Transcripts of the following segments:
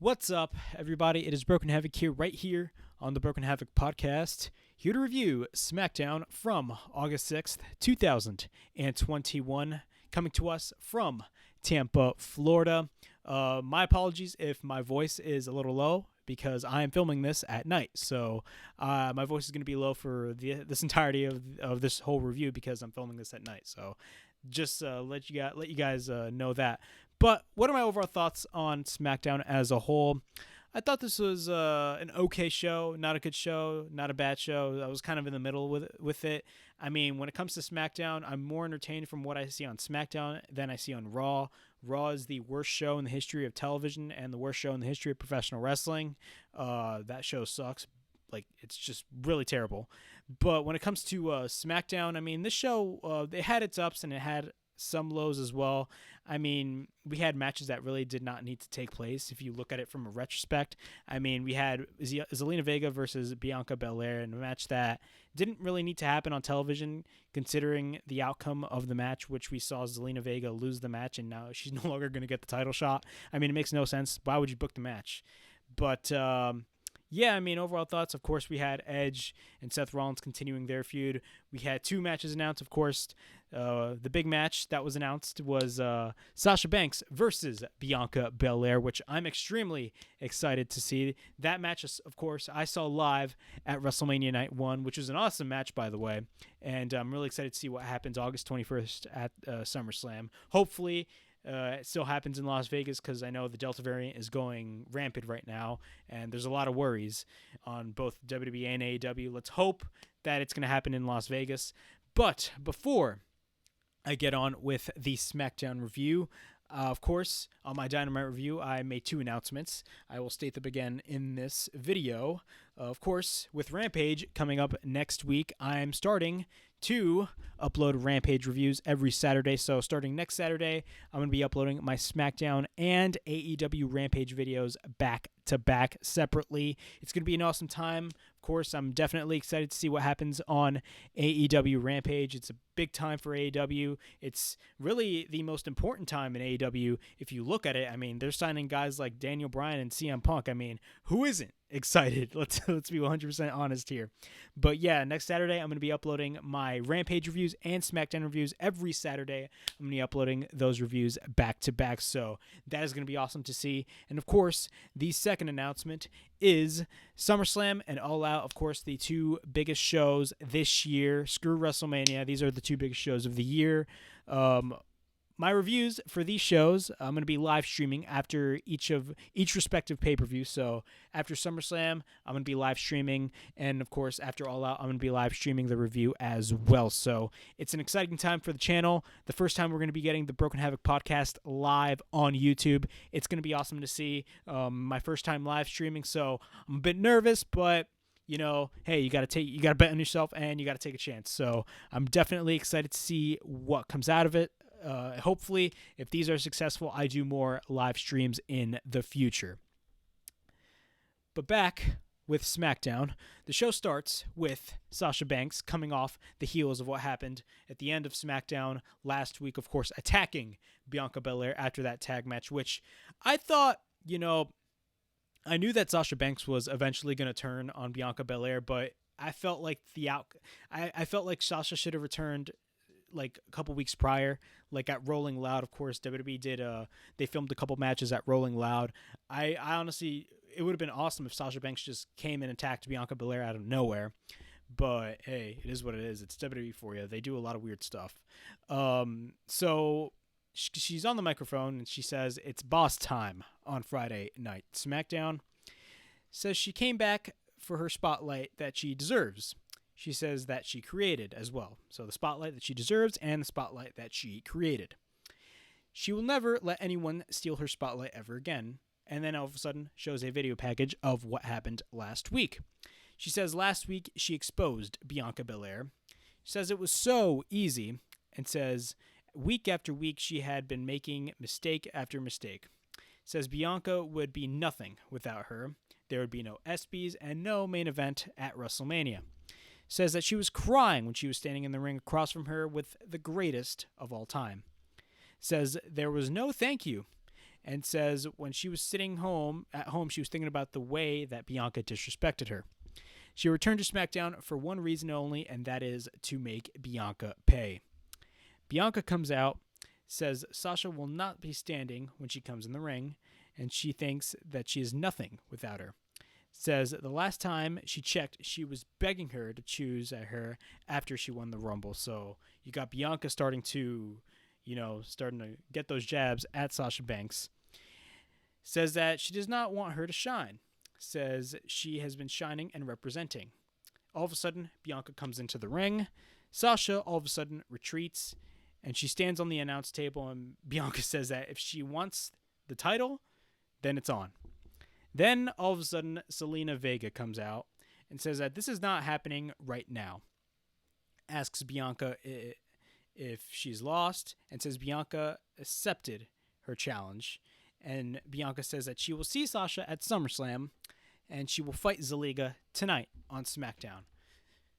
What's up, everybody? It is Broken Havoc here on the Broken Havoc podcast, here to review SmackDown from August 6th, 2021, coming to us from Tampa, Florida. My apologies if my voice is a little low because I am filming this at night, so my voice is going to be low for this entirety of this whole review because I'm filming this at night. So just let you guys know that. But what are my overall thoughts on SmackDown as a whole? I thought this was an okay show, not a good show, not a bad show. I was kind of in the middle with it. I mean, when it comes to SmackDown, I'm more entertained from what I see on SmackDown than I see on Raw. Raw is the worst show in the history of television and the worst show in the history of professional wrestling. That show sucks. Like, it's just really terrible. But when it comes to SmackDown, I mean, this show, it had its ups and it had some lows as well. I mean, we had matches that really did not need to take place if you look at it from a retrospect. I mean, we had Zelina Vega versus Bianca Belair in a match that didn't really need to happen on television considering the outcome of the match, which we saw Zelina Vega lose the match and now she's no longer going to get the title shot. I mean, it makes no sense. Why would you book the match? But yeah, I mean, overall thoughts, of course, we had Edge and Seth Rollins continuing their feud. We had two matches announced, of course. The big match that was announced was Sasha Banks versus Bianca Belair, which I'm extremely excited to see. That match, of course, I saw live at WrestleMania Night 1, which was an awesome match, by the way. And I'm really excited to see what happens August 21st at SummerSlam. Hopefully, it still happens in Las Vegas because I know the Delta variant is going rampant right now, and there's a lot of worries on both WWE and AEW. Let's hope that it's going to happen in Las Vegas. But before I get on with the SmackDown review, of course, on my Dynamite review, I made two announcements. I will state them again in this video. Of course, with Rampage coming up next week, I'm starting to upload Rampage reviews every Saturday. So starting next Saturday, I'm going to be uploading my SmackDown and AEW Rampage videos back to back separately. It's going to be an awesome time. Of course, I'm definitely excited to see what happens on AEW Rampage. It's a big time for AEW. It's really the most important time in AEW. If you look at it, I mean, they're signing guys like Daniel Bryan and CM Punk. I mean, who isn't excited? Let's be 100% honest here. But yeah, next Saturday, I'm going to be uploading my Rampage reviews and SmackDown reviews every Saturday. I'm going to be uploading those reviews back to back. So that is going to be awesome to see. And of course, the second announcement is SummerSlam and All Out, of course, the two biggest shows this year. Screw WrestleMania. These are the two biggest shows of the year. My reviews for these shows, I'm going to be live streaming after each respective pay-per-view. So after SummerSlam, I'm going to be live streaming. And of course, after All Out, I'm going to be live streaming the review as well. So it's an exciting time for the channel. The first time we're going to be getting the Broken Havoc podcast live on YouTube. It's going to be awesome to see. My first time live streaming. So I'm a bit nervous, but you know, hey, you got to bet on yourself and you got to take a chance. So I'm definitely excited to see what comes out of it. Hopefully, if these are successful, I do more live streams in the future. But back with SmackDown, the show starts with Sasha Banks coming off the heels of what happened at the end of SmackDown last week, of course, attacking Bianca Belair after that tag match, which I thought, you know, I knew that Sasha Banks was eventually going to turn on Bianca Belair, but I felt like I felt like Sasha should have returned like a couple weeks prior, like at Rolling Loud. Of course, WWE did they filmed a couple matches at Rolling Loud. I honestly, it would have been awesome if Sasha Banks just came and attacked Bianca Belair out of nowhere. But hey, it is what it is. It's WWE for you. They do a lot of weird stuff. So she's on the microphone and she says it's boss time on Friday night. SmackDown says she came back for her spotlight that she deserves. She says that she created as well. So the spotlight that she deserves and the spotlight that she created. She will never let anyone steal her spotlight ever again. And then all of a sudden shows a video package of what happened last week. She says last week she exposed Bianca Belair. She says it was so easy and says week after week she had been making mistake after mistake. Says Bianca would be nothing without her. There would be no ESPYs and no main event at WrestleMania. Says that she was crying when she was standing in the ring across from her with the greatest of all time. Says there was no thank you and says when she was sitting at home, she was thinking about the way that Bianca disrespected her. She returned to SmackDown for one reason only, and that is to make Bianca pay. Bianca comes out, says Sasha will not be standing when she comes in the ring, and she thinks that she is nothing without her. Says the last time she checked, she was begging her to choose her after she won the Rumble. So you got Bianca starting to get those jabs at Sasha Banks. Says that she does not want her to shine. Says she has been shining and representing. All of a sudden, Bianca comes into the ring. Sasha all of a sudden retreats, and she stands on the announce table, and Bianca says that if she wants the title, then it's on. Then all of a sudden, Zelina Vega comes out and says that this is not happening right now. Asks Bianca if she's lost, and says Bianca accepted her challenge. And Bianca says that she will see Sasha at SummerSlam, and she will fight Zelina tonight on SmackDown.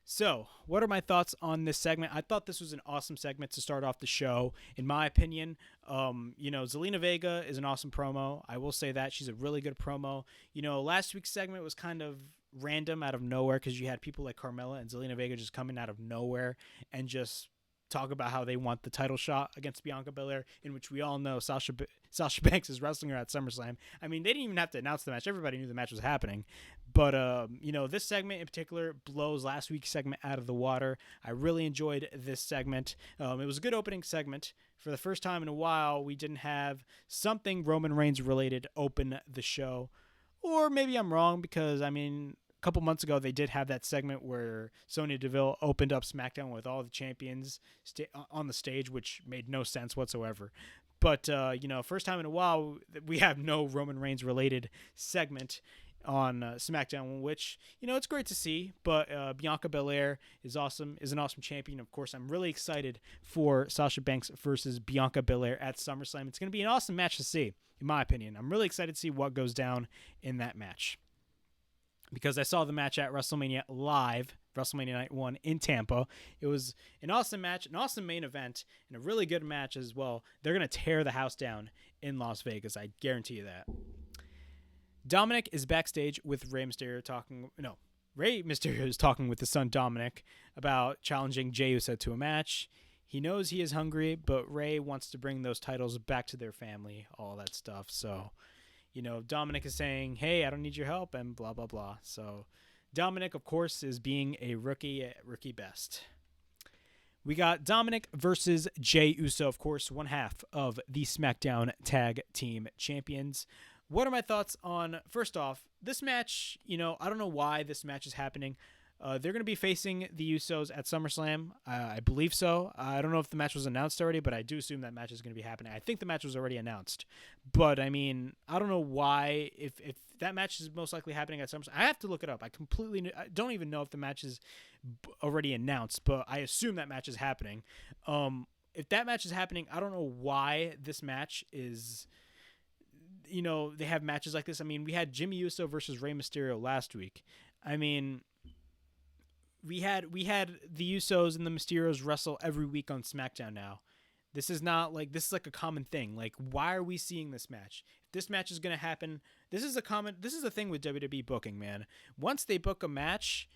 So, what are my thoughts on this segment? I thought this was an awesome segment to start off the show. In my opinion, Zelina Vega is an awesome promo. I will say that. She's a really good promo. Last week's segment was kind of random out of nowhere because you had people like Carmella and Zelina Vega just coming out of nowhere and just talk about how they want the title shot against Bianca Belair, in which we all know Sasha Banks is wrestling her at SummerSlam. I mean, they didn't even have to announce the match. Everybody knew the match was happening. But, this segment in particular blows last week's segment out of the water. I really enjoyed this segment. It was a good opening segment. For the first time in a while, we didn't have something Roman Reigns related open the show. Or maybe I'm wrong because, a couple months ago, they did have that segment where Sonya Deville opened up SmackDown with all the champions on the stage, which made no sense whatsoever. But, first time in a while, we have no Roman Reigns related segment on SmackDown, which, it's great to see. But Bianca Belair is an awesome champion. Of course, I'm really excited for Sasha Banks versus Bianca Belair at SummerSlam. It's going to be an awesome match to see, in my opinion. I'm really excited to see what goes down in that match, because I saw the match at WrestleMania Live, WrestleMania Night 1 in Tampa. It was an awesome match, an awesome main event, and a really good match as well. They're going to tear the house down in Las Vegas. I guarantee you that. Dominic is backstage with Rey Mysterio Rey Mysterio is talking with his son Dominic about challenging Jey Uso to a match. He knows he is hungry, but Rey wants to bring those titles back to their family, all that stuff. So, Dominic is saying, hey, I don't need your help, and blah, blah, blah. So Dominic, of course, is being a rookie at rookie best. We got Dominic versus Jey Uso, of course, one half of the SmackDown Tag Team Champions. What are my thoughts on, first off, this match? I don't know why this match is happening. They're going to be facing the Usos at SummerSlam. I believe so. I don't know if the match was announced already, but I do assume that match is going to be happening. I think the match was already announced. But, I don't know why. If that match is most likely happening at SummerSlam, I have to look it up. I don't even know if the match is already announced, but I assume that match is happening. If that match is happening, I don't know why this match is... they have matches like this. We had Jimmy Uso versus Rey Mysterio last week. We had the Usos and the Mysterios wrestle every week on SmackDown now. This is like a common thing. Like, why are we seeing this match? If this match is going to happen, this is the thing with WWE booking, man. Once they book a match,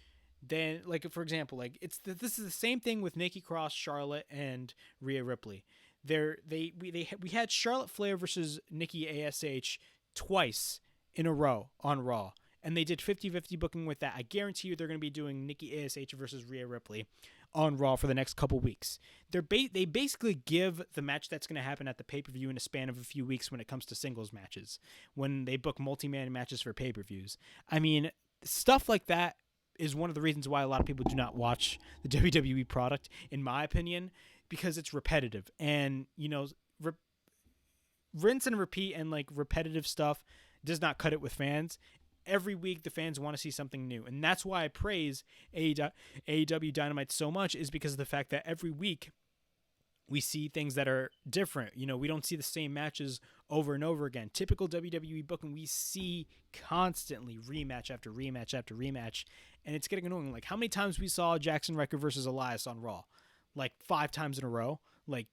then, like, for example, like this is the same thing with Nikki Cross, Charlotte, and Rhea Ripley. We had Charlotte Flair versus Nikki ASH twice in a row on Raw, and they did 50-50 booking with that. I guarantee you they're going to be doing Nikki ASH versus Rhea Ripley on Raw for the next couple weeks. They basically give the match that's going to happen at the pay-per-view in a span of a few weeks when it comes to singles matches, when they book multi-man matches for pay-per-views. Stuff like that is one of the reasons why a lot of people do not watch the WWE product, in my opinion, because it's repetitive. And, rinse and repeat and, like, repetitive stuff does not cut it with fans. Every week the fans want to see something new. And that's why I praise AEW Dynamite so much, is because of the fact that every week we see things that are different. We don't see the same matches over and over again. Typical WWE booking, we see constantly rematch after rematch after rematch, and it's getting annoying. Like, how many times we saw Jackson Ryker versus Elias on Raw? Like 5 times in a row? Like,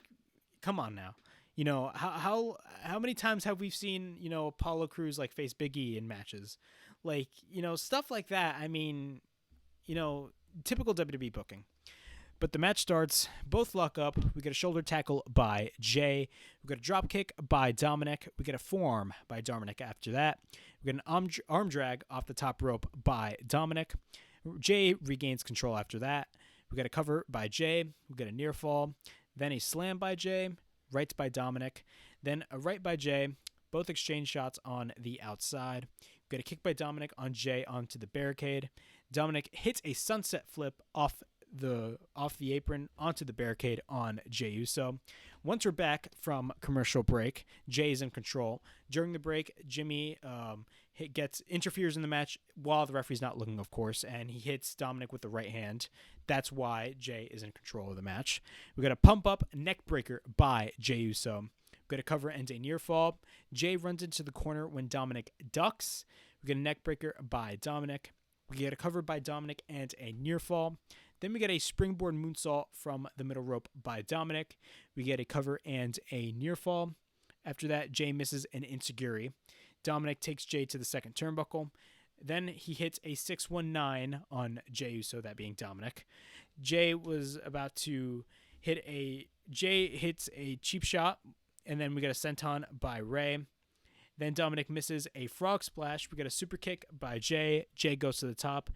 come on now. You know, how many times have we seen, you know, Apollo Crews like face Big E in matches? Like, you know, stuff like that. I mean, you know, typical WWE booking. But the match starts, both lock up. We get a shoulder tackle by Jay. We get a drop kick by Dominic. We get a forearm by Dominic after that. We get an arm drag off the top rope by Dominic. Jay regains control after that. We get a cover by Jay. We get a near fall. Then a slam by Jay. Rights by Dominic. Then a right by Jay. Both exchange shots on the outside. We get a kick by Dominic on Jay onto the barricade. Dominic hits a sunset flip off the apron onto the barricade on Jey Uso. Once we're back from commercial break, Jay is in control. During the break, Jimmy interferes in the match while the referee's not looking, of course, and he hits Dominic with the right hand. That's why Jay is in control of the match. We got a pump up neck breaker by Jey Uso. We got a cover and a near fall. Jay runs into the corner when Dominic ducks. We get a neck breaker by Dominic. We get a cover by Dominic and a near fall. Then we get a springboard moonsault from the middle rope by Dominic. We get a cover and a near fall. After that, Jay misses an enziguri. Dominic takes Jay to the second turnbuckle. Then he hits a 619 on Jey Uso, that being Dominic. Jay hits a cheap shot, and then we get a senton by Ray. Then Dominic misses a frog splash. We get a super kick by Jay. Jay goes to the top.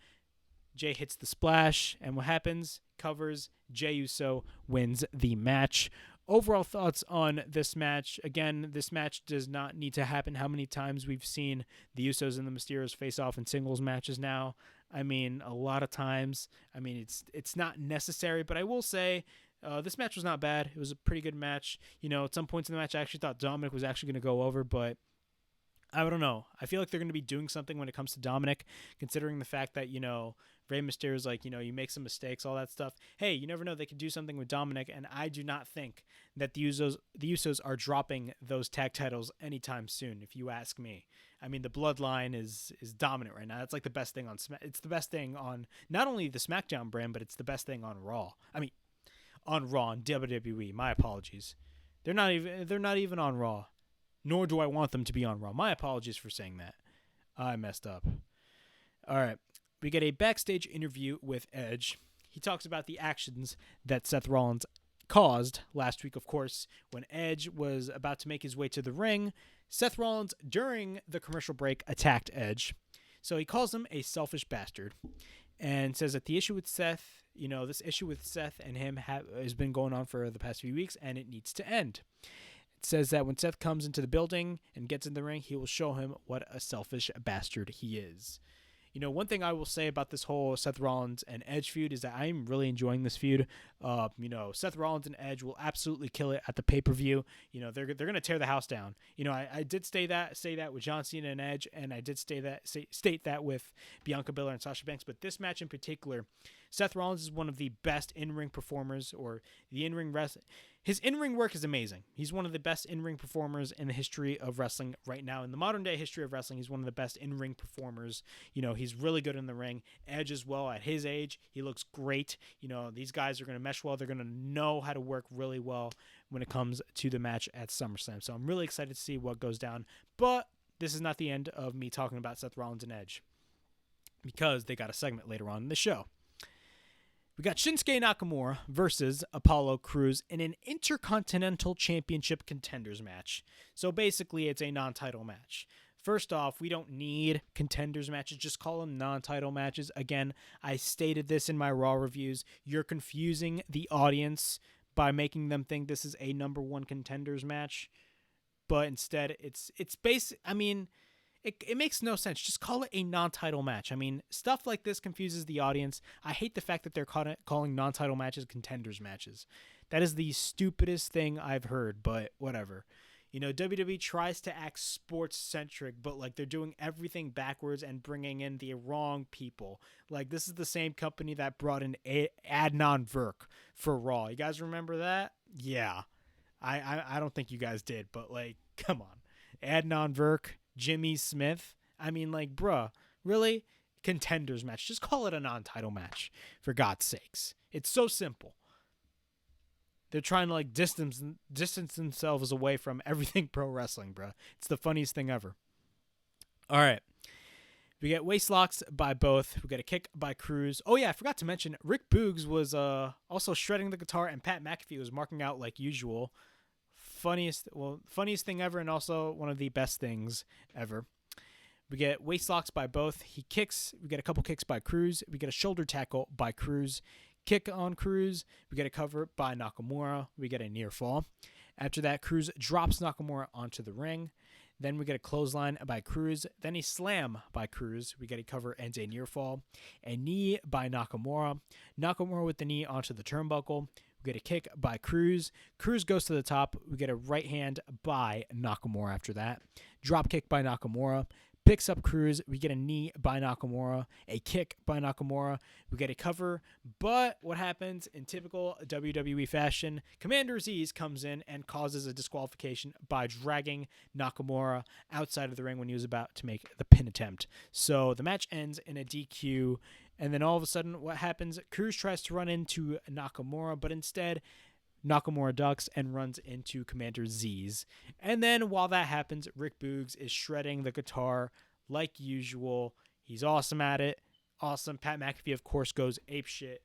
Jay hits the splash, and what happens? Covers. Jey Uso wins the match. Overall thoughts on this match. Again, this match does not need to happen. How many times we've seen the Usos and the Mysterios face off in singles matches now? I mean, a lot of times. I mean, it's not necessary, but I will say this match was not bad. It was a pretty good match. You know, at some points in the match, I actually thought Dominic was actually going to go over, but I don't know. I feel like they're going to be doing something when it comes to Dominic, considering the fact that, you know, Rey Mysterio's like, you know, you make some mistakes, all that stuff. Hey, you never know. They could do something with Dominic, and I do not think that the Usos are dropping those tag titles anytime soon, if you ask me. I mean, the Bloodline is dominant right now. That's like the best thing on it's the best thing on not only the SmackDown brand, but it's the best thing on Raw. I mean, on Raw and WWE. My apologies. They're not even on Raw. Nor do I want them to be on Raw. My apologies for saying that. I messed up. All right. We get a backstage interview with Edge. He talks about the actions that Seth Rollins caused last week, of course, when Edge was about to make his way to the ring. Seth Rollins, during the commercial break, attacked Edge. So he calls him a selfish bastard and says that the issue with Seth, you know, this issue with Seth and him has been going on for the past few weeks, and it needs to end. It says that when Seth comes into the building and gets in the ring, he will show him what a selfish bastard he is. You know, one thing I will say about this whole Seth Rollins and Edge feud is that I'm really enjoying this feud. You know, Seth Rollins and Edge will absolutely kill it at the pay-per-view. You know, they're going to tear the house down. You know, I did say that with John Cena and Edge, and I did state that with Bianca Belair and Sasha Banks. But this match in particular, Seth Rollins is one of the best in-ring performers, or the in-ring wrestling. His in-ring work is amazing. He's one of the best in-ring performers in the history of wrestling right now. In the modern-day history of wrestling, he's one of the best in-ring performers. You know, he's really good in the ring. Edge as well. At his age, he looks great. You know, these guys are going to mesh well. They're going to know how to work really well when it comes to the match at SummerSlam. So I'm really excited to see what goes down. But this is not the end of me talking about Seth Rollins and Edge, because they got a segment later on in the show. We got Shinsuke Nakamura versus Apollo Crews in an Intercontinental Championship contenders match. So basically, it's a non-title match. First off, we don't need contenders matches. Just call them non-title matches. Again, I stated this in my Raw reviews. You're confusing the audience by making them think this is a number one contenders match. But instead, it's basic. I mean, it makes no sense. Just call it a non-title match. I mean, stuff like this confuses the audience. I hate the fact that they're calling non-title matches contenders matches. That is the stupidest thing I've heard, but whatever. You know, WWE tries to act sports-centric, but, like, they're doing everything backwards and bringing in the wrong people. Like, this is the same company that brought in Adnan Virk for Raw. You guys remember that? Yeah. I don't think you guys did, but, like, come on. Adnan Virk, Jimmy Smith. I mean, like, bruh, really? Contenders match. Just call it a non-title match, for God's sakes. It's so simple. They're trying to like distance themselves away from everything pro wrestling, bro. It's the funniest thing ever. All right. We get waist locks by both. We get a kick by Cruz. Oh, yeah, I forgot to mention, Rick Boogs was also shredding the guitar, and Pat McAfee was marking out like usual. Funniest thing ever, and also one of the best things ever. We get waist locks by both. He kicks. We get a couple kicks by Cruz. We get a shoulder tackle by Cruz. Kick on Cruz. We get a cover by Nakamura. We get a near fall. After that, Cruz drops Nakamura onto the ring. Then we get a clothesline by Cruz. Then a slam by Cruz. We get a cover and a near fall. A knee by Nakamura. Nakamura with the knee onto the turnbuckle. We get a kick by Cruz. Cruz goes to the top. We get a right hand by Nakamura after that. Drop kick by Nakamura. Picks up Cruz. We get a knee by Nakamura. A kick by Nakamura. We get a cover. But what happens in typical WWE fashion, Commander Azeez comes in and causes a disqualification by dragging Nakamura outside of the ring when he was about to make the pin attempt. So the match ends in a DQ. And then all of a sudden, what happens? Cruz tries to run into Nakamura, but instead, Nakamura ducks and runs into Commander Azeez. And then while that happens, Rick Boogs is shredding the guitar like usual. He's awesome at it. Awesome. Pat McAfee, of course, goes apeshit.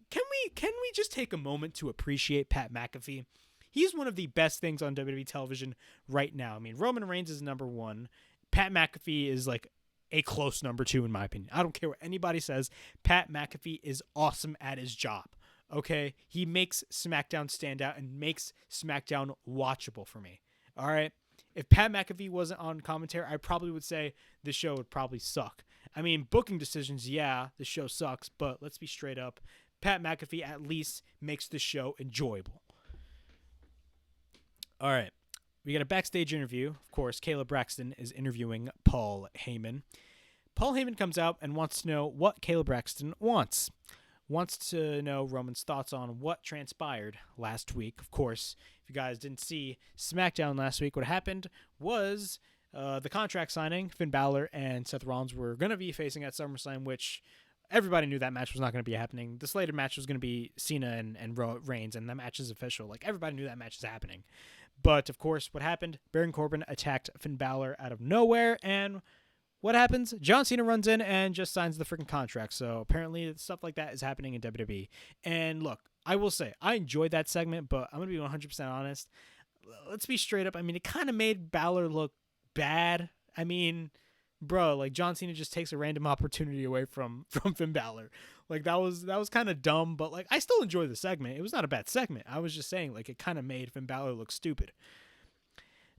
Can we just take a moment to appreciate Pat McAfee? He's one of the best things on WWE television right now. I mean, Roman Reigns is number one. Pat McAfee is like a close number two, in my opinion. I don't care what anybody says. Pat McAfee is awesome at his job. Okay, he makes SmackDown stand out and makes SmackDown watchable for me. All right, if Pat McAfee wasn't on commentary, I probably would say the show would probably suck. I mean, booking decisions, yeah, the show sucks, but let's be straight up. Pat McAfee at least makes the show enjoyable. All right, we got a backstage interview. Of course, Kayla Braxton is interviewing Paul Heyman. Paul Heyman comes out and wants to know what Kayla Braxton wants. Wants to know Roman's thoughts on what transpired last week. Of course, if you guys didn't see SmackDown last week, what happened was the contract signing. Finn Balor and Seth Rollins were going to be facing at SummerSlam, which everybody knew that match was not going to be happening. The slated match was going to be Cena and Reigns, and that match is official. Like, everybody knew that match is happening. But, of course, what happened? Baron Corbin attacked Finn Balor out of nowhere, and what happens? John Cena runs in and just signs the freaking contract. So apparently stuff like that is happening in WWE. And look, I will say, I enjoyed that segment, but I'm going to be 100% honest. Let's be straight up. I mean, it kind of made Balor look bad. I mean, bro, like John Cena just takes a random opportunity away from Finn Balor. Like that was kind of dumb, but like I still enjoyed the segment. It was not a bad segment. I was just saying like it kind of made Finn Balor look stupid.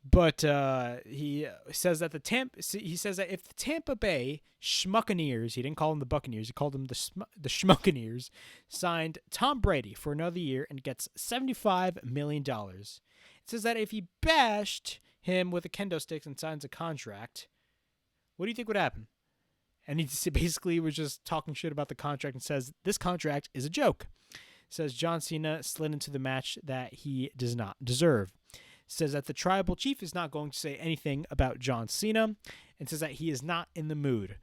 But he says that if the Tampa Bay Schmuccaneers, he didn't call them the Buccaneers, he called them the Schmuccaneers, signed Tom Brady for another year and gets $75 million. It says that if he bashed him with a kendo sticks and signs a contract, what do you think would happen? And he basically was just talking shit about the contract and says this contract is a joke. Says John Cena slid into the match that he does not deserve. Says that the tribal chief is not going to say anything about John Cena, and says that he is not in the mood.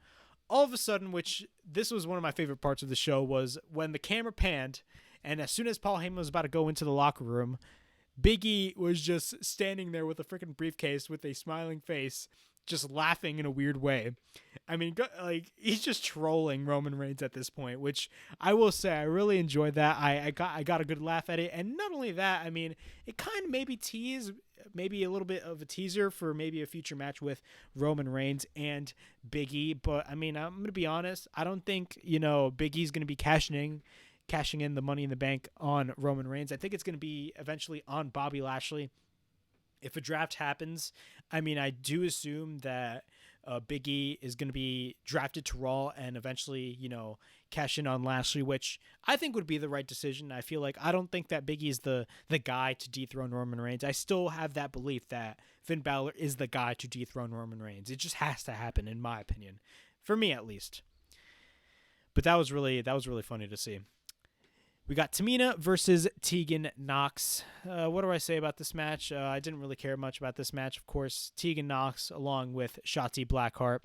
All of a sudden, which this was one of my favorite parts of the show, was when the camera panned, and as soon as Paul Heyman was about to go into the locker room, Big E was just standing there with a freaking briefcase with a smiling face, just laughing in a weird way. I mean, like, he's just trolling Roman Reigns at this point, which I will say I really enjoyed that. I got a good laugh at it, and not only that, I mean, it kind of maybe a little bit of a teaser for maybe a future match with Roman Reigns and Big E. But I mean, I'm gonna be honest, I don't think Big E's gonna be cashing in the Money in the Bank on Roman Reigns. I think it's gonna be eventually on Bobby Lashley. If a draft happens, I mean, I do assume that Big E is going to be drafted to Raw and eventually, cash in on Lashley, which I think would be the right decision. I don't think that Big E is the guy to dethrone Roman Reigns. I still have that belief that Finn Balor is the guy to dethrone Roman Reigns. It just has to happen, in my opinion, for me at least. But that was really funny to see. We got Tamina versus Tegan Nox. What do I say about this match? I didn't really care much about this match. Of course, Tegan Nox along with Shotzi Blackheart.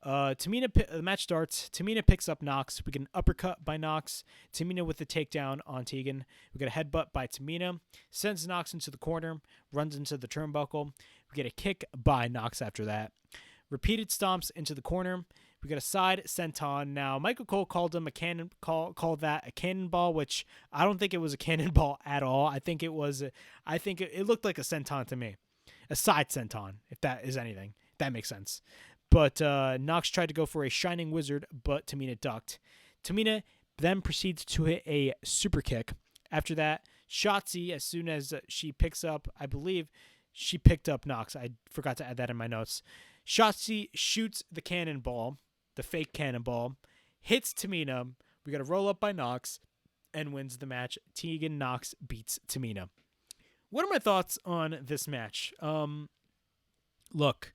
The match starts. Tamina picks up Nox. We get an uppercut by Nox. Tamina with the takedown on Tegan. We get a headbutt by Tamina. Sends Nox into the corner. Runs into the turnbuckle. We get a kick by Nox after that. Repeated stomps into the corner. We got a side senton. Now, Michael Cole called him called that a cannonball, which I don't think it was a cannonball at all. I think it looked like a senton to me. A side senton, if that is anything. That makes sense. But Nox tried to go for a Shining Wizard, but Tamina ducked. Tamina then proceeds to hit a super kick. After that, Shotzi, as soon as she picks up, I believe she picked up Nox. I forgot to add that in my notes. Shotzi shoots the cannonball, the fake cannonball, hits Tamina. We got a roll up by Nox and wins the match. Tegan Nox beats Tamina. What are my thoughts on this match? Look,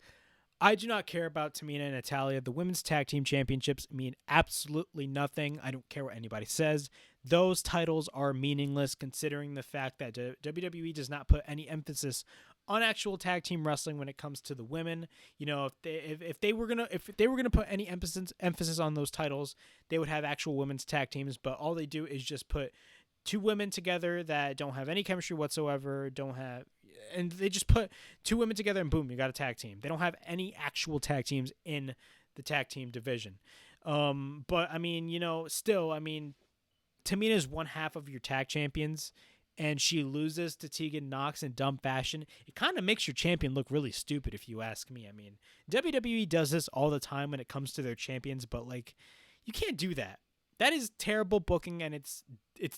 I do not care about Tamina and Natalya. The women's tag team championships mean absolutely nothing. I don't care what anybody says. Those titles are meaningless considering the fact that WWE does not put any emphasis on actual tag team wrestling when it comes to the women. You know, if they were gonna put any emphasis on those titles, they would have actual women's tag teams. But all they do is just put two women together that don't have any chemistry whatsoever, and they just put two women together and boom, you got a tag team. They don't have any actual tag teams in the tag team division. But I mean, you know, still, I mean, Tamina is one half of your tag champions, and she loses to Tegan Nox in dumb fashion. It kind of makes your champion look really stupid, if you ask me. I mean, WWE does this all the time when it comes to their champions, but like, you can't do that. That is terrible booking, and it's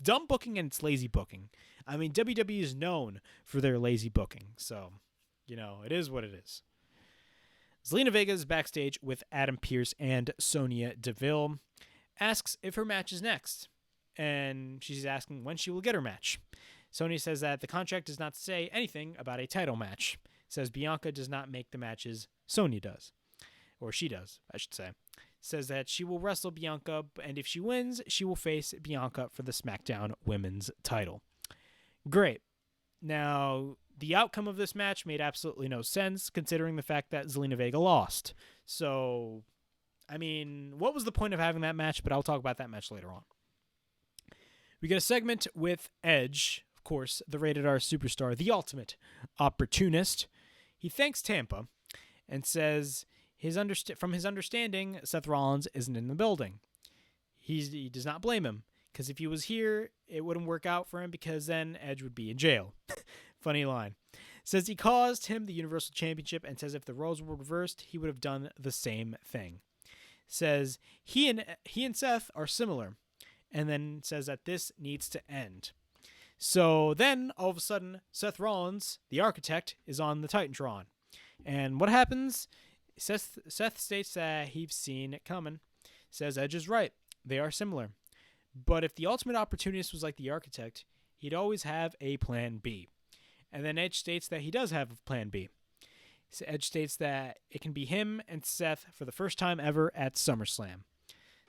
dumb booking, and it's lazy booking. I mean, WWE is known for their lazy booking, so, you know, it is what it is. Zelina Vega is backstage with Adam Pearce and Sonya Deville, asks if her match is next, and she's asking when she will get her match. Sonya says that the contract does not say anything about a title match. Says Bianca does not make the matches, Sonya does. Or she does, I should say. Says that she will wrestle Bianca, and if she wins, she will face Bianca for the SmackDown Women's title. Great. Now, the outcome of this match made absolutely no sense, considering the fact that Zelina Vega lost. So, I mean, what was the point of having that match? But I'll talk about that match later on. We get a segment with Edge, of course, the Rated R superstar, the ultimate opportunist. He thanks Tampa and says from his understanding, Seth Rollins isn't in the building. He does not blame him, because if he was here, it wouldn't work out for him, because then Edge would be in jail. Funny line. Says he caused him the Universal Championship, and says if the roles were reversed, he would have done the same thing. Says he and Seth are similar, and then says that this needs to end. So then, all of a sudden, Seth Rollins, the architect, is on the Titantron. And what happens? Seth states that he's seen it coming. Says Edge is right. They are similar. But if the ultimate opportunist was like the architect, he'd always have a plan B. And then Edge states that he does have a plan B. So Edge states that it can be him and Seth for the first time ever at SummerSlam.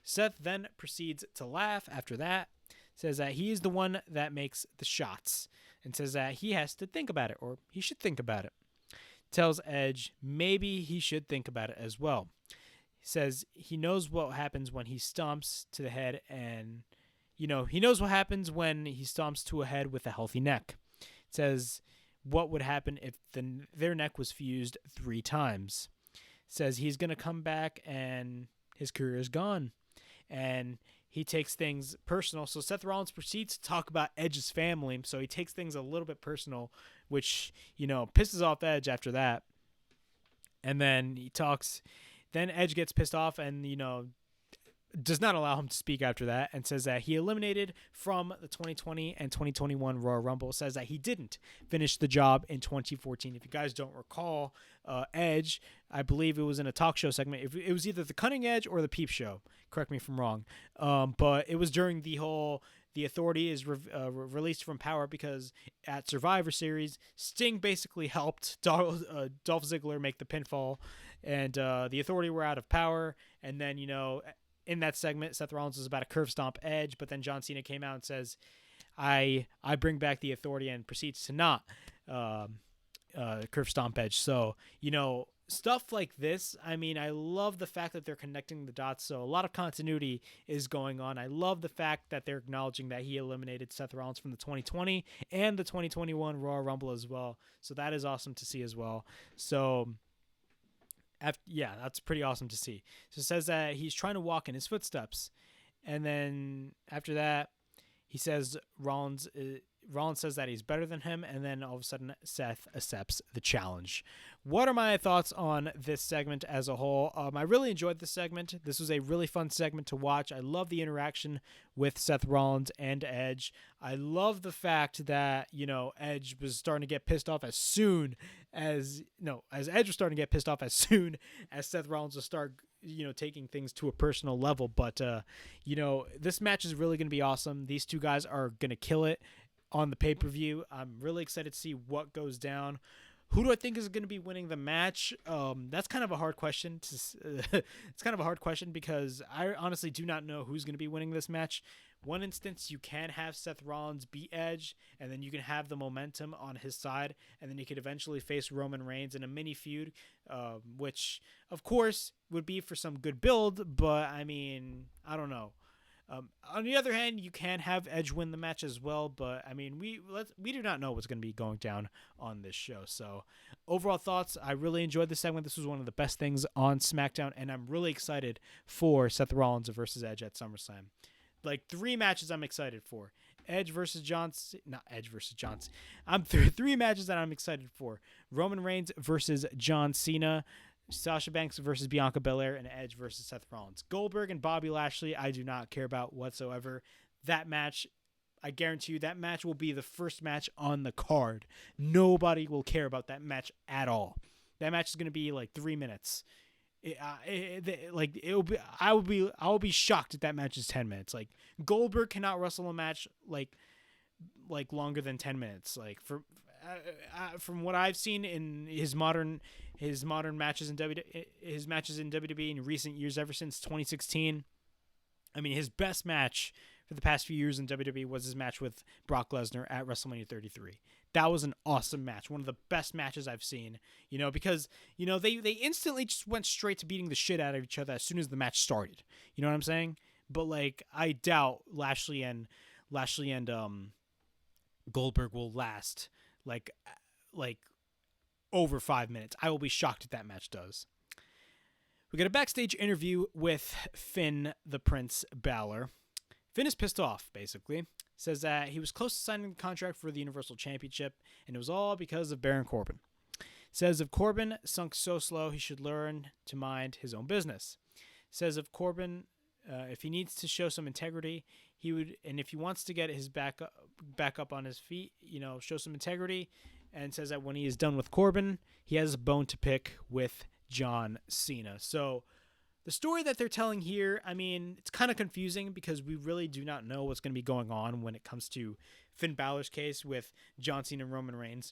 Seth then proceeds to laugh after that. Says that he is the one that makes the shots. And says that he has to think about it, or he should think about it. Tells Edge maybe he should think about it as well. He says he knows what happens when he stomps to the head, and, you know, he knows what happens when he stomps to a head with a healthy neck. It says what would happen if their neck was fused 3 times. It says he's going to come back and his career is gone. And he takes things personal. So Seth Rollins proceeds to talk about Edge's family. So he takes things a little bit personal, which, you know, pisses off Edge after that. And then then Edge gets pissed off and, you know, does not allow him to speak after that, and says that he eliminated from the 2020 and 2021 Royal Rumble, says that he didn't finish the job in 2014. If you guys don't recall, Edge, I believe it was in a talk show segment. It was either the Cutting Edge or the Peep Show. Correct me if I'm wrong. But it was during the Authority is released from power, because at Survivor Series, Sting basically helped Dolph Ziggler make the pinfall, and the Authority were out of power. And then, you know, in that segment, Seth Rollins was about to curve stomp Edge, but then John Cena came out and says, I bring back the Authority, and proceeds to not curve stomp Edge. So, you know, stuff like this, I mean, I love the fact that they're connecting the dots. So a lot of continuity is going on. I love the fact that they're acknowledging that he eliminated Seth Rollins from the 2020 and the 2021 Royal Rumble as well. So that is awesome to see as well. So yeah, that's pretty awesome to see. So it says that he's trying to walk in his footsteps. And then after that, he says Rollins says that he's better than him, and then all of a sudden Seth accepts the challenge. What are my thoughts on this segment as a whole? I really enjoyed this segment. This was a really fun segment to watch. I love the interaction with Seth Rollins and Edge. I love the fact that, Edge was starting to get pissed off as Edge was starting to get pissed off as soon as Seth Rollins will start, taking things to a personal level. But, this match is really going to be awesome. These two guys are going to kill it on the pay-per-view. I'm really excited to see what goes down. Who do I think is going to be winning the match? That's kind of a hard question. It's kind of a hard question because I honestly do not know who's going to be winning this match. One instance, you can have Seth Rollins beat Edge, and then you can have the momentum on his side, and then you could eventually face Roman Reigns in a mini feud, which, of course, would be for some good build, but, I mean, I don't know. On the other hand, you can have Edge win the match as well, but I mean, we do not know what's going to be going down on this show. So, overall thoughts, I really enjoyed this segment. This was one of the best things on SmackDown, and I'm really excited for Seth Rollins versus Edge at SummerSlam. Like 3 matches I'm excited for. Edge versus John Cena. Not Edge versus John Cena. I'm 3 matches that I'm excited for. Roman Reigns versus John Cena. Sasha Banks versus Bianca Belair, and Edge versus Seth Rollins. Goldberg and Bobby Lashley, I do not care about whatsoever. That match, I guarantee you, that match will be the first match on the card. Nobody will care about that match at all. That match is going to be like 3 minutes. I will be shocked if that match is 10 minutes. Like Goldberg cannot wrestle a match like longer than 10 minutes. Like from what I've seen in his modern matches in WWE in recent years, ever since 2016. I mean, his best match for the past few years in WWE was his match with Brock Lesnar at WrestleMania 33. That was an awesome match, one of the best matches I've seen. Because they instantly just went straight to beating the shit out of each other as soon as the match started. You know what I'm saying? But like, I doubt Lashley and Goldberg will last like over 5 minutes. I will be shocked if that match does. We got a backstage interview with Finn the Prince Balor. Finn is pissed off, basically. Says that he was close to signing the contract for the Universal Championship, and it was all because of Baron Corbin. Says if Corbin sunk so slow, he should learn to mind his own business. Says if Corbin, if he needs to show some integrity, he would, and if he wants to get his back up on his feet, show some integrity. And says that when he is done with Corbin, he has a bone to pick with John Cena. So the story that they're telling here, I mean, it's kind of confusing because we really do not know what's going to be going on when it comes to Finn Balor's case with John Cena and Roman Reigns.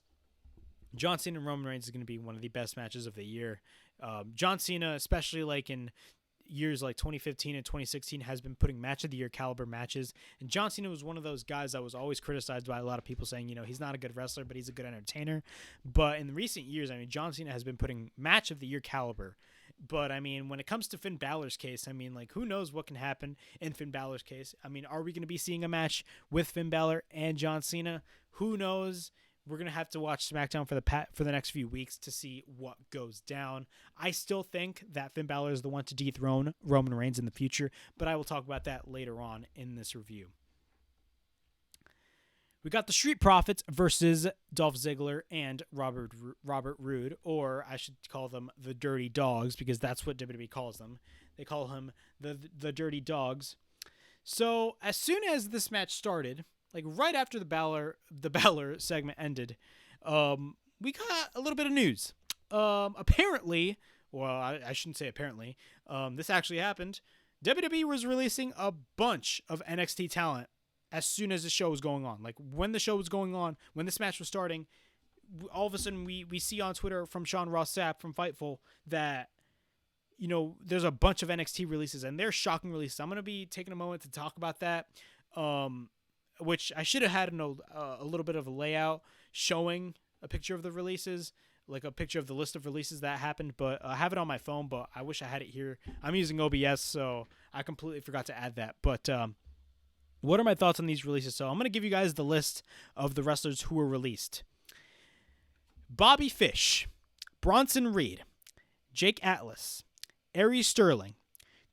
John Cena and Roman Reigns is going to be one of the best matches of the year. John Cena, especially like in years like 2015 and 2016, has been putting match of the year caliber matches, and John Cena was one of those guys that was always criticized by a lot of people, saying he's not a good wrestler but he's a good entertainer. But in recent years, I mean, John Cena has been putting match of the year caliber. But I mean, when it comes to Finn Balor's case, I mean, like, who knows what can happen in Finn Balor's case? I mean, are we going to be seeing a match with Finn Balor and John Cena? Who knows? We're going to have to watch SmackDown for the next few weeks to see what goes down. I still think that Finn Balor is the one to dethrone Roman Reigns in the future, but I will talk about that later on in this review. We got the Street Profits versus Dolph Ziggler and Robert Roode, or I should call them the Dirty Dogs, because that's what WWE calls them. They call him the Dirty Dogs. So as soon as this match started, like right after the Balor segment ended, we got a little bit of news. Apparently, well, I shouldn't say apparently, this actually happened. WWE was releasing a bunch of NXT talent as soon as the show was going on. Like when the show was going on, when this match was starting, all of a sudden we see on Twitter from Sean Ross Sapp from Fightful that, there's a bunch of NXT releases, and they're shocking releases. I'm going to be taking a moment to talk about that. Which I should have had a little bit of a layout showing a picture of the releases. like a picture of the list of releases that happened, but I have it on my phone, but I wish I had it here. I'm using OBS, so I completely forgot to add that. But what are my thoughts on these releases? So I'm going to give you guys the list of the wrestlers who were released. Bobby Fish, Bronson Reed, Jake Atlas, Aries Sterling,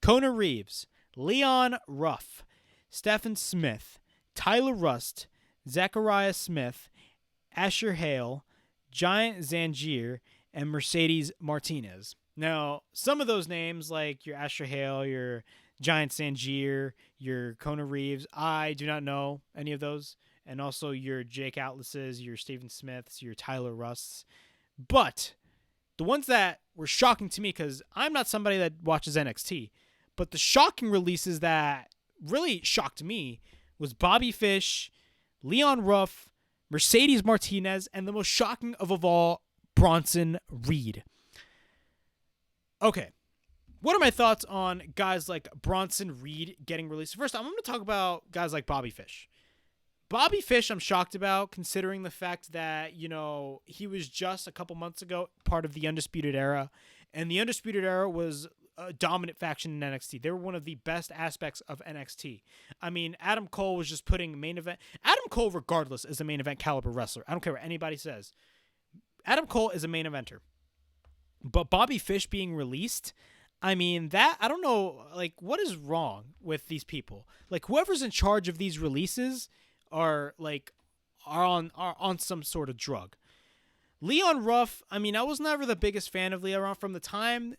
Kona Reeves, Leon Ruff, Stephen Smith, Tyler Rust, Zachariah Smith, Asher Hale, Giant Zangier, and Mercedes Martinez. Now, some of those names, like your Asher Hale, your Giant Zangier, your Kona Reeves, I do not know any of those. And also your Jake Atlases, your Stephen Smiths, your Tyler Rusts. But the ones that were shocking to me, because I'm not somebody that watches NXT, but the shocking releases that really shocked me was Bobby Fish, Leon Ruff, Mercedes Martinez, and the most shocking of all, Bronson Reed. Okay, what are my thoughts on guys like Bronson Reed getting released? First, I'm going to talk about guys like Bobby Fish. Bobby Fish, I'm shocked about, considering the fact that, he was just a couple months ago part of the Undisputed Era, and the Undisputed Era was a dominant faction in NXT. They were one of the best aspects of NXT. I mean, Adam Cole was just putting main event. Adam Cole, regardless, is a main event caliber wrestler. I don't care what anybody says. Adam Cole is a main eventer. But Bobby Fish being released, I mean, that, I don't know, like, what is wrong with these people? Like, whoever's in charge of these releases are on some sort of drug. Leon Ruff, I mean, I was never the biggest fan of Leon Ruff from the times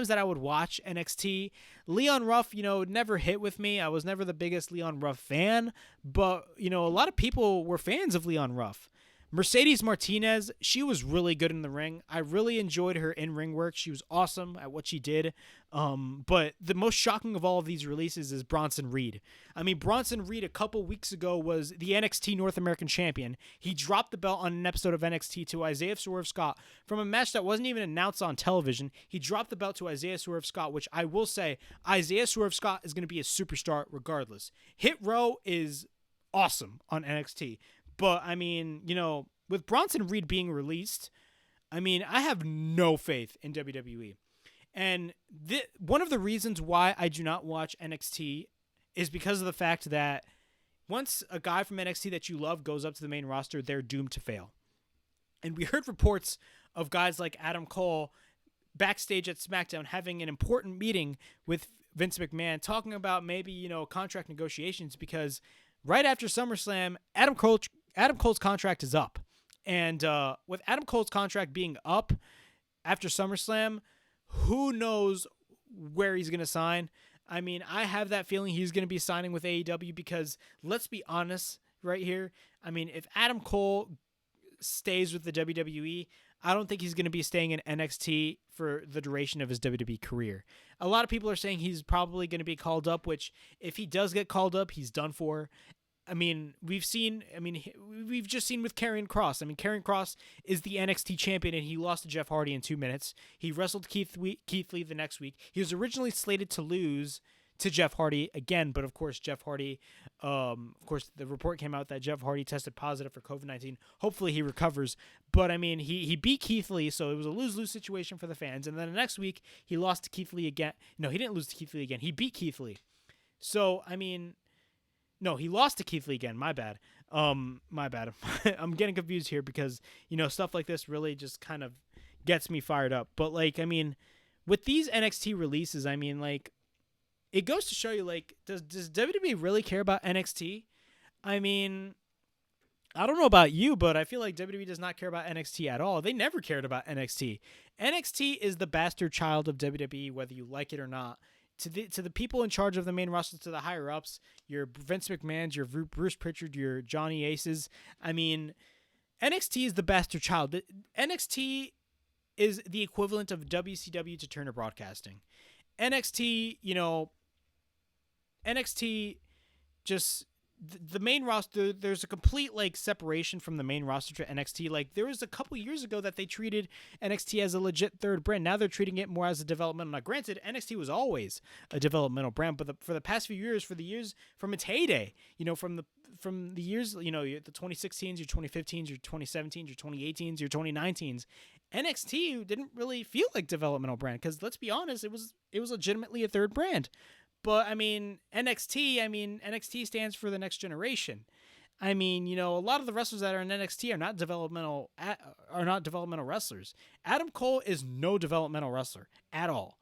that I would watch NXT. Leon Ruff, never hit with me. I was never the biggest Leon Ruff fan, but, a lot of people were fans of Leon Ruff. Mercedes Martinez, she was really good in the ring. I really enjoyed her in-ring work. She was awesome at what she did. But the most shocking of all of these releases is Bronson Reed. I mean, Bronson Reed a couple weeks ago was the NXT North American Champion. He dropped the belt on an episode of NXT to Isaiah Swerve Scott from a match that wasn't even announced on television. He dropped the belt to Isaiah Swerve Scott, which I will say, Isaiah Swerve Scott is going to be a superstar regardless. Hit Row is awesome on NXT. But, I mean, with Bronson Reed being released, I mean, I have no faith in WWE. And one of the reasons why I do not watch NXT is because of the fact that once a guy from NXT that you love goes up to the main roster, they're doomed to fail. And we heard reports of guys like Adam Cole backstage at SmackDown having an important meeting with Vince McMahon, talking about maybe, contract negotiations, because right after SummerSlam, Adam Cole's contract is up. And with Adam Cole's contract being up after SummerSlam, who knows where he's going to sign? I mean, I have that feeling he's going to be signing with AEW because, let's be honest right here, I mean, if Adam Cole stays with the WWE, I don't think he's going to be staying in NXT for the duration of his WWE career. A lot of people are saying he's probably going to be called up, which if he does get called up, he's done for. I mean, we've just seen with Karrion Kross. I mean, Karrion Kross is the NXT champion, and he lost to Jeff Hardy in 2 minutes. He wrestled Keith Lee the next week. He was originally slated to lose to Jeff Hardy again, but of course, Jeff Hardy, the report came out that Jeff Hardy tested positive for COVID-19. Hopefully he recovers. But I mean, he beat Keith Lee, so it was a lose-lose situation for the fans. And then the next week, he lost to Keith Lee again. No, he didn't lose to Keith Lee again. He beat Keith Lee. So, I mean, no, he lost to Keith Lee again. My bad. My bad. I'm getting confused here because, stuff like this really just kind of gets me fired up. But, like, I mean, with these NXT releases, I mean, like, it goes to show you, like, does WWE really care about NXT? I mean, I don't know about you, but I feel like WWE does not care about NXT at all. They never cared about NXT. NXT is the bastard child of WWE, whether you like it or not. To the people in charge of the main roster, to the higher ups, your Vince McMahons, your Bruce Pritchard, your Johnny Aces. I mean, NXT is the bastard child. NXT is the equivalent of WCW to Turner Broadcasting. NXT, NXT just the main roster, there's a complete like separation from the main roster to NXT. Like there was a couple years ago that they treated NXT as a legit third brand. Now they're treating it more as a developmental. Now granted, NXT was always a developmental brand, but for the past few years, for the years from its heyday, from the years, the 2016s, your 2015s, your 2017s, your 2018s, your 2019s, NXT didn't really feel like developmental brand because let's be honest, it was legitimately a third brand. But I mean, NXT stands for the next generation. I mean, a lot of the wrestlers that are in NXT are not developmental wrestlers. Adam Cole is no developmental wrestler at all.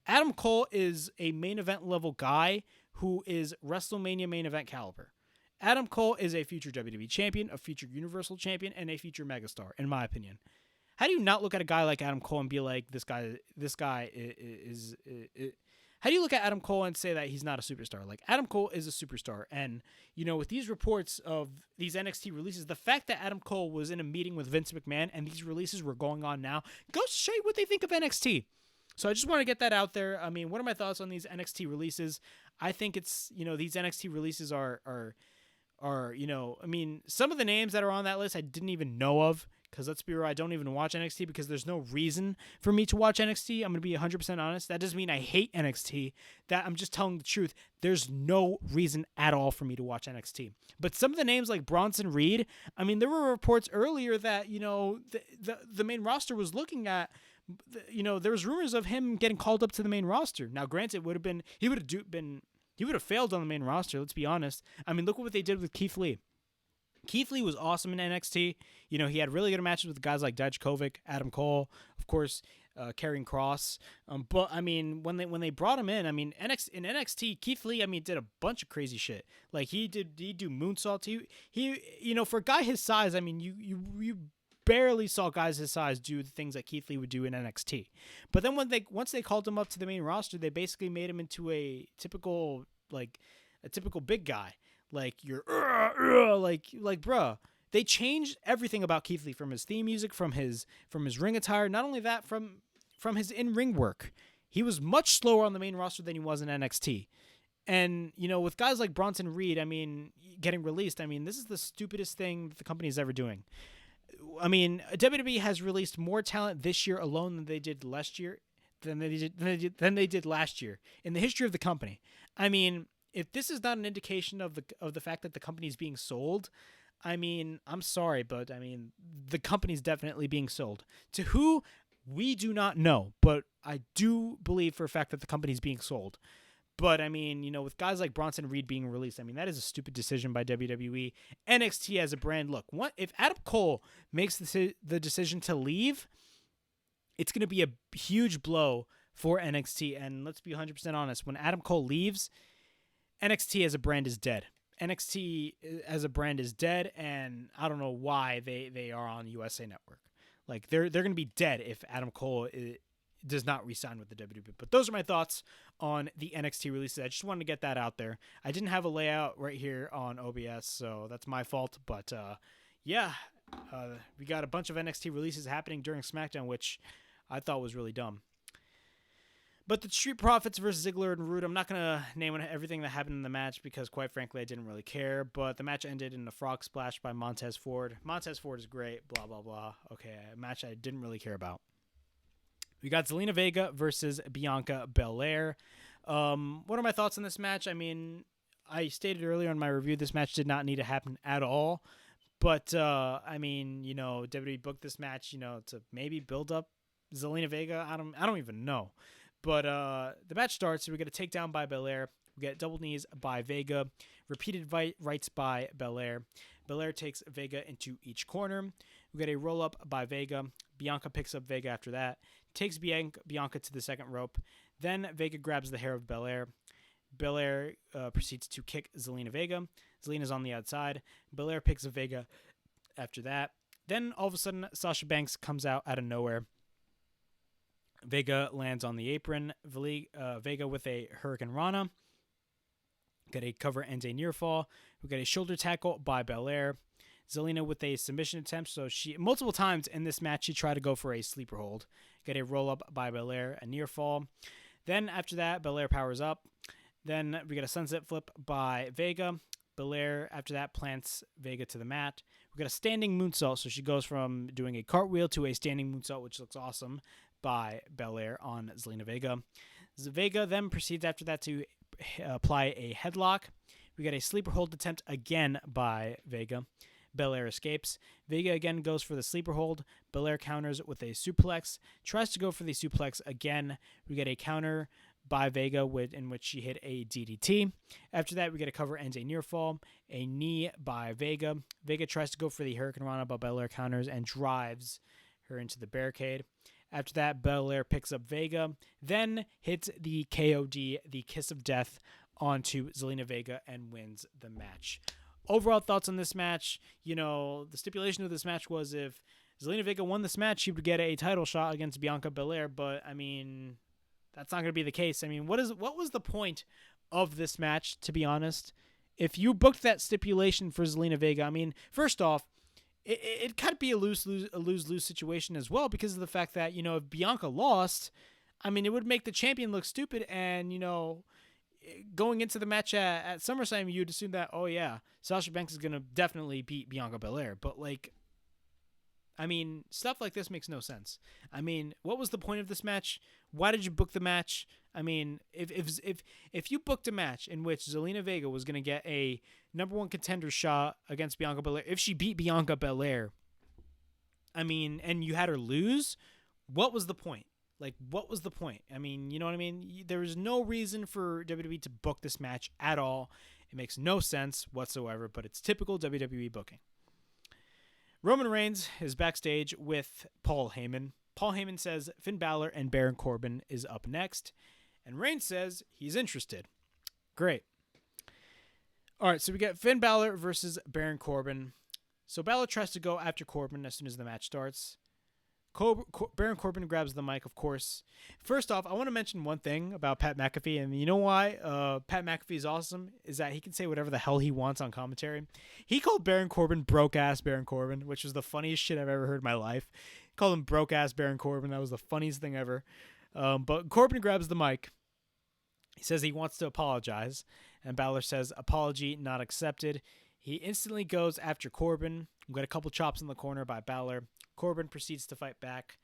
Adam Cole is a main event level guy who is WrestleMania main event caliber. Adam Cole is a future WWE champion, a future Universal champion, and a future megastar, in my opinion. How do you not look at a guy like Adam Cole and be like, this guy is how do you look at Adam Cole and say that he's not a superstar? Like, Adam Cole is a superstar. And, with these reports of these NXT releases, the fact that Adam Cole was in a meeting with Vince McMahon and these releases were going on now goes to show you what they think of NXT. So I just want to get that out there. I mean, what are my thoughts on these NXT releases? I think it's, these NXT releases are some of the names that are on that list I didn't even know of. Because let's be real, I don't even watch NXT because there's no reason for me to watch NXT. I'm going to be 100% honest. That doesn't mean I hate NXT. That I'm just telling the truth. There's no reason at all for me to watch NXT. But some of the names like Bronson Reed, I mean, there were reports earlier that, the main roster was looking at, there was rumors of him getting called up to the main roster. Now, granted, he would have failed on the main roster, let's be honest. I mean, look at what they did with Keith Lee. Keith Lee was awesome in NXT. He had really good matches with guys like Dijakovic, Adam Cole, of course, Karrion Kross. But I mean, when they brought him in, I mean, in NXT, Keith Lee, I mean, did a bunch of crazy shit. Like he do moonsaults. He for a guy his size, I mean, you barely saw guys his size do the things that Keith Lee would do in NXT. But then once they called him up to the main roster, they basically made him into a typical big guy. Like you're like bruh. They changed everything about Keith Lee, from his theme music, from his ring attire. Not only that, from his in-ring work. He was much slower on the main roster than he was in NXT. And, with guys like Bronson Reed, I mean, getting released, I mean, this is the stupidest thing that the company is ever doing. I mean, WWE has released more talent this year alone than they did last year in the history of the company. I mean, if this is not an indication of the fact that the company is being sold, I mean, I'm sorry, but I mean, the company's definitely being sold. To who, we do not know, but I do believe for a fact that the company's being sold. But I mean, with guys like Bronson Reed being released, I mean, that is a stupid decision by WWE. NXT as a brand, look, if Adam Cole makes the decision to leave, it's going to be a huge blow for NXT. And let's be 100% honest, when Adam Cole leaves, NXT as a brand is dead. NXT as a brand is dead, and I don't know why they are on USA Network. Like, they're going to be dead if Adam Cole does not re-sign with the WWE. But those are my thoughts on the NXT releases. I just wanted to get that out there. I didn't have a layout right here on OBS, so that's my fault. But we got a bunch of NXT releases happening during SmackDown, which I thought was really dumb. But the Street Profits versus Ziggler and Roode, I'm not going to name everything that happened in the match because, quite frankly, I didn't really care. But the match ended in a frog splash by Montez Ford. Montez Ford is great, blah, blah, blah. Okay, a match I didn't really care about. We got Zelina Vega versus Bianca Belair. What are my thoughts on this match? I mean, I stated earlier in my review, this match did not need to happen at all. But, I mean, WWE booked this match, to maybe build up Zelina Vega. I don't even know. But the match starts. We get a takedown by Belair. We get double knees by Vega. Repeated rights by Belair. Belair takes Vega into each corner. We get a roll-up by Vega. Bianca picks up Vega after that. Takes Bianca to the second rope. Then Vega grabs the hair of Belair. Belair proceeds to kick Zelina Vega. Zelina's on the outside. Belair picks up Vega after that. Then all of a sudden, Sasha Banks comes out of nowhere. Vega lands on the apron. Vega with a Hurricane Rana. Got a cover and a near fall. We got a shoulder tackle by Belair. Zelina with a submission attempt. So she multiple times in this match she tried to go for a sleeper hold. Got a roll up by Belair, a near fall. Then after that, Belair powers up. Then we got a sunset flip by Vega. Belair after that plants Vega to the mat. We got a standing moonsault. So she goes from doing a cartwheel to a standing moonsault, which looks awesome, by Belair on Zelina Vega. Vega then proceeds after that to apply a headlock. We got a sleeper hold attempt again by Vega. Belair escapes. Vega again goes for the sleeper hold. Belair counters with a suplex. Tries to go for the suplex again. We get a counter by Vega in which she hit a DDT. After that, we get a cover and a near fall. A knee by Vega. Vega tries to go for the Hurricane Rana, but Belair counters and drives her into the barricade. After that, Belair picks up Vega, then hits the KOD, the Kiss of Death, onto Zelina Vega and wins the match. Overall thoughts on this match, the stipulation of this match was if Zelina Vega won this match, she would get a title shot against Bianca Belair, but, that's not going to be the case. What was the point of this match, to be honest? If you booked that stipulation for Zelina Vega, first off, it could be a lose-lose situation as well because of the fact that, if Bianca lost, it would make the champion look stupid and, going into the match at SummerSlam, you'd assume that, oh yeah, Sasha Banks is going to definitely beat Bianca Belair. But stuff like this makes no sense. What was the point of this match? Why did you book the match? If you booked a match in which Zelina Vega was going to get a number one contender shot against Bianca Belair, if she beat Bianca Belair, and you had her lose, what was the point? What was the point? You know what I mean? There was no reason for WWE to book this match at all. It makes no sense whatsoever, but it's typical WWE booking. Roman Reigns is backstage with Paul Heyman. Paul Heyman says Finn Balor and Baron Corbin is up next, and Reigns says he's interested. Great. All right, so we get Finn Balor versus Baron Corbin. So Balor tries to go after Corbin as soon as the match starts. Baron Corbin grabs the mic, of course. First off, I want to mention one thing about Pat McAfee, and you know why Pat McAfee is awesome? Is that he can say whatever the hell he wants on commentary. He called Baron Corbin broke-ass Baron Corbin, which was the funniest shit I've ever heard in my life. He called him broke-ass Baron Corbin. That was the funniest thing ever. But Corbin grabs the mic. He says he wants to apologize, and Balor says, apology not accepted. He instantly goes after Corbin. We got a couple chops in the corner by Balor. Corbin proceeds to fight back.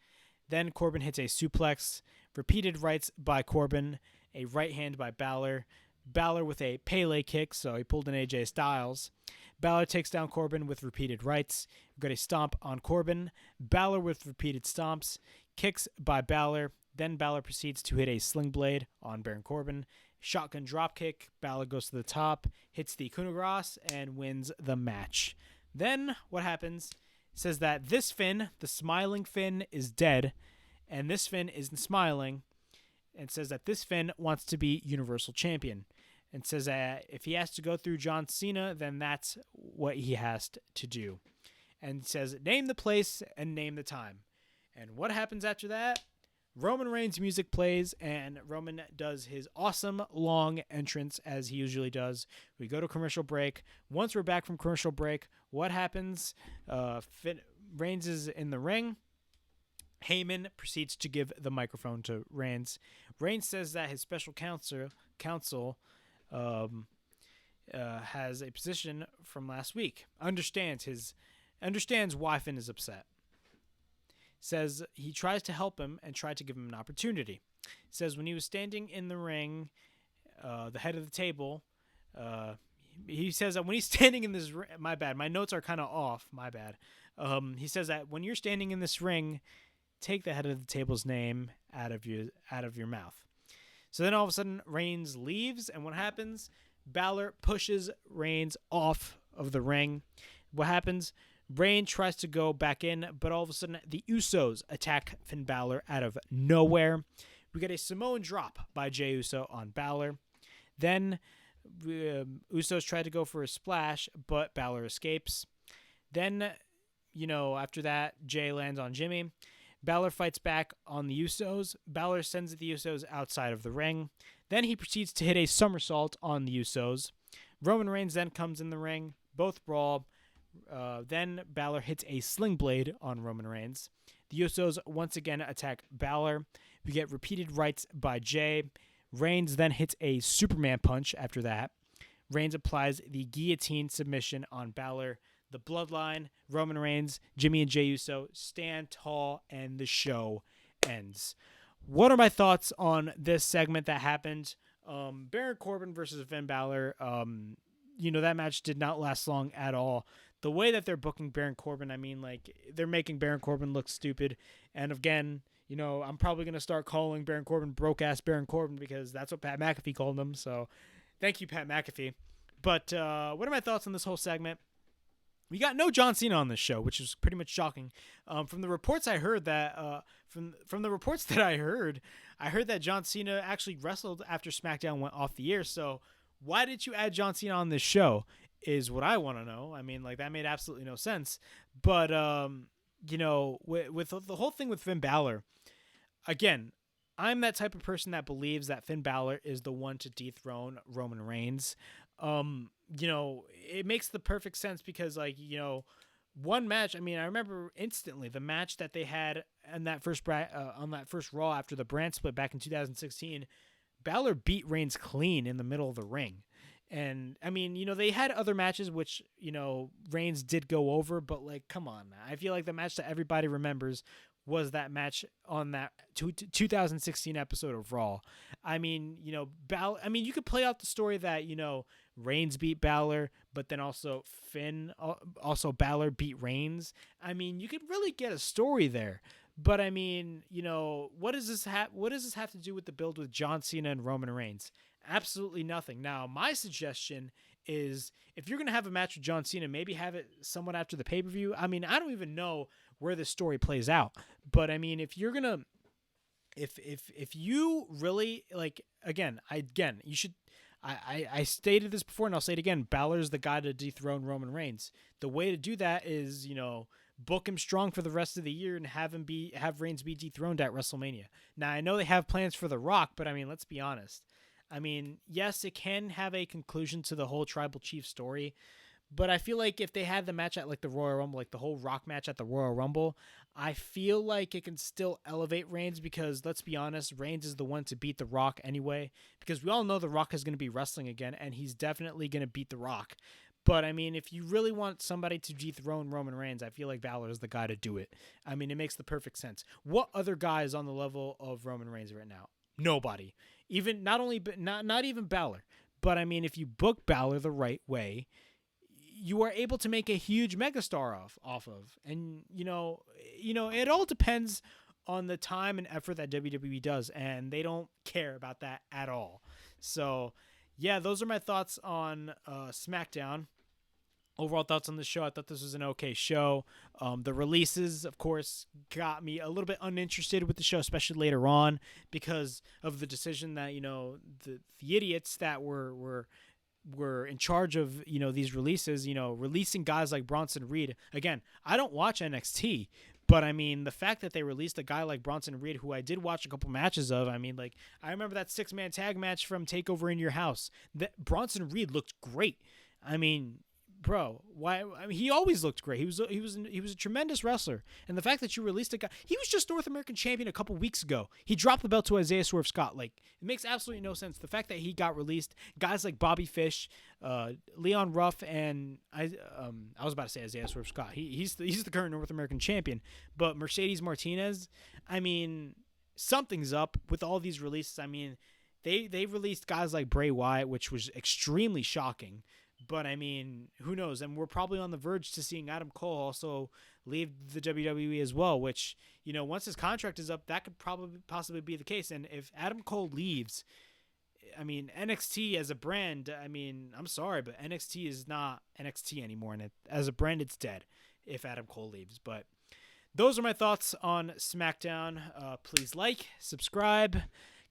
Then Corbin hits a suplex. Repeated rights by Corbin. A right hand by Balor. Balor with a Pele kick, so he pulled an AJ Styles. Balor takes down Corbin with repeated rights. We've got a stomp on Corbin. Balor with repeated stomps. Kicks by Balor. Then Balor proceeds to hit a sling blade on Baron Corbin. Shotgun dropkick. Balor goes to the top, hits the coup de grace, and wins the match. Then what happens? Says that this Finn, the smiling Finn, is dead, and this Finn isn't smiling, and says that this Finn wants to be Universal Champion, and says that if he has to go through John Cena, then that's what he has to do, and says name the place and name the time. And what happens after that? Roman Reigns' music plays, and Roman does his awesome long entrance as he usually does. We go to commercial break. Once we're back from commercial break, what happens? Reigns is in the ring. Heyman proceeds to give the microphone to Reigns. Reigns says that his special counsel has a position from last week. Understands why Finn is upset. Says he tries to help him and tried to give him an opportunity. Says when he was standing in the ring, the head of the table, he says that when he's standing in this ring, my bad, my notes are kind of off, my bad. He says that when you're standing in this ring, take the head of the table's name out of your mouth. So then all of a sudden Reigns leaves, and what happens? Balor pushes Reigns off of the ring. What happens? Reigns tries to go back in, but all of a sudden the Usos attack Finn Balor out of nowhere. We get a Samoan drop by Jey Uso on Balor. Then Usos try to go for a splash, but Balor escapes. Then, after that, Jey lands on Jimmy. Balor fights back on the Usos. Balor sends the Usos outside of the ring. Then he proceeds to hit a somersault on the Usos. Roman Reigns then comes in the ring. Both brawl. Then Balor hits a sling blade on Roman Reigns. The Usos once again attack Balor. We get repeated rights by Jey. Reigns then hits a Superman punch after that. Reigns applies the guillotine submission on Balor. The Bloodline, Roman Reigns, Jimmy and Jey Uso stand tall, and the show ends. What are my thoughts on this segment that happened? Baron Corbin versus Finn Balor. that match did not last long at all. The way that they're booking Baron Corbin, I mean, like, they're making Baron Corbin look stupid. And again, I'm probably going to start calling Baron Corbin broke-ass Baron Corbin because that's what Pat McAfee called him. So thank you, Pat McAfee. But what are my thoughts on this whole segment? We got no John Cena on this show, which is pretty much shocking. From the reports I heard that from the reports that I heard that John Cena actually wrestled after SmackDown went off the air. So why did you add John Cena on this show is what I want to know. I mean, like, that made absolutely no sense. But with the whole thing with Finn Balor, again, I'm that type of person that believes that Finn Balor is the one to dethrone Roman Reigns. It makes the perfect sense because, like, one match. I mean, I remember instantly the match that they had on that first Raw after the brand split back in 2016. Balor beat Reigns clean in the middle of the ring. And I mean, they had other matches which, Reigns did go over, but, like, come on, man. I feel like the match that everybody remembers was that match on that 2016 episode of Raw. I mean, Balor, I mean, you could play out the story that, Reigns beat Balor, but then also Balor beat Reigns. I mean, you could really get a story there. But I mean, what does this have to do with the build with John Cena and Roman Reigns? Absolutely nothing. Now, my suggestion is if you're going to have a match with John Cena, maybe have it somewhat after the pay-per-view. I mean, I don't even know where this story plays out. But I mean, if you're going to if you really, like, you should, I stated this before and I'll say it again, Balor's the guy to dethrone Roman Reigns. The way to do that is, book him strong for the rest of the year and have Reigns be dethroned at WrestleMania. Now, I know they have plans for The Rock, but I mean, let's be honest. I mean, yes, it can have a conclusion to the whole Tribal Chief story, but I feel like if they had the match at, like, the Royal Rumble, like the whole Rock match at the Royal Rumble, I feel like it can still elevate Reigns because, let's be honest, Reigns is the one to beat The Rock anyway, because we all know The Rock is going to be wrestling again, and he's definitely going to beat The Rock. But, I mean, if you really want somebody to dethrone Roman Reigns, I feel like Balor is the guy to do it. I mean, it makes the perfect sense. What other guy is on the level of Roman Reigns right now? Nobody. Even not even Balor. But, I mean, if you book Balor the right way, you are able to make a huge megastar off of. And, it all depends on the time and effort that WWE does, and they don't care about that at all. So, yeah, those are my thoughts on SmackDown. Overall thoughts on the show, I thought this was an okay show. The releases, of course, got me a little bit uninterested with the show, especially later on, because of the decision that, the idiots that were in charge of, these releases, releasing guys like Bronson Reed. Again, I don't watch NXT, but I mean, the fact that they released a guy like Bronson Reed, who I did watch a couple matches of, I mean, like, I remember that 6-man tag match from TakeOver in Your House. That Bronson Reed looked great. I mean, bro, why? I mean, he always looked great. He was a tremendous wrestler, and the fact that you released a guy, he was just North American champion a couple weeks ago. He dropped the belt to Isaiah Swerve Scott. Like, it makes absolutely no sense. The fact that he got released, guys like Bobby Fish, Leon Ruff, and I was about to say Isaiah Swerve Scott. He's the current North American champion, but Mercedes Martinez. I mean, something's up with all these releases. I mean, they released guys like Bray Wyatt, which was extremely shocking. But, I mean, who knows? And we're probably on the verge to seeing Adam Cole also leave the WWE as well, which, once his contract is up, that could possibly be the case. And if Adam Cole leaves, I mean, NXT as a brand, I mean, I'm sorry, but NXT is not NXT anymore. And as a brand, it's dead if Adam Cole leaves. But those are my thoughts on SmackDown. Please like, subscribe,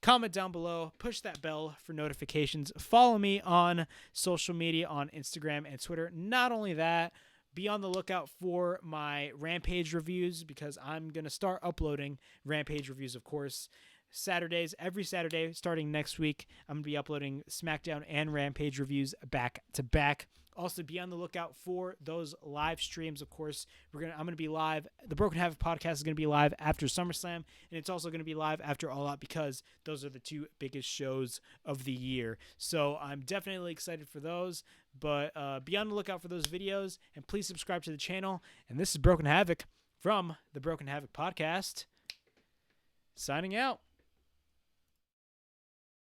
comment down below, push that bell for notifications. Follow me on social media on Instagram and Twitter. Not only that, be on the lookout for my Rampage reviews because I'm going to start uploading Rampage reviews, of course, Saturdays, every Saturday starting next week. I'm going to be uploading SmackDown and Rampage reviews back to back. Also, be on the lookout for those live streams. Of course, I'm going to be live. The Broken Havoc podcast is going to be live after SummerSlam, and it's also going to be live after All Out because those are the two biggest shows of the year. So I'm definitely excited for those, but be on the lookout for those videos, and please subscribe to the channel. And this is Broken Havoc from the Broken Havoc podcast, signing out.